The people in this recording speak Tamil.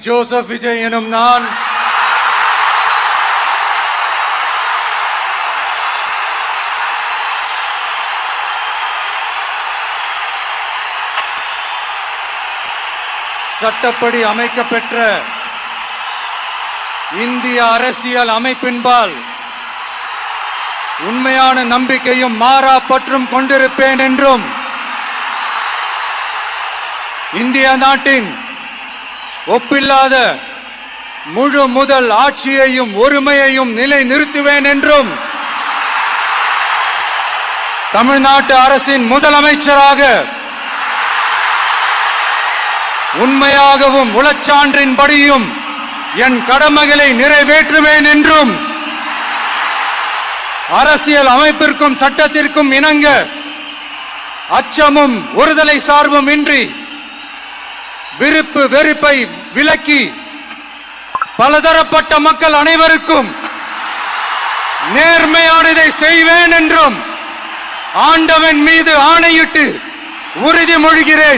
ஜோசப் விஜய் எனும் நான் சட்டப்படி அமைக்கப்பெற்ற இந்திய அரசியல் அமைப்பின்பால் உண்மையான நம்பிக்கையும் மாறா பற்றும் கொண்டிருப்பேன் என்றும் இந்திய நாட்டின் ஒப்பில்லாத முழு முதல் ஆட்சியையும் ஒருமையையும் நிலை நிறுத்துவேன் என்றும் தமிழ்நாட்டு அரசின் முதலமைச்சராக உண்மையாகவும் உளச்சான்றின்படியும் என் கடமைகளை நிறைவேற்றுவேன் என்றும் அரசியல் அமைப்பிற்கும் சட்டத்திற்கும் இணங்க அச்சமும் ஒருதலை சார்பும் இன்றி விருப்பு வெறுப்பை விலக்கி பலதரப்பட்ட மக்கள் அனைவருக்கும் நேர்மையானதை செய்வேன் என்றும் ஆண்டவன் மீது ஆணையிட்டு உறுதிமொழிகிறேன்.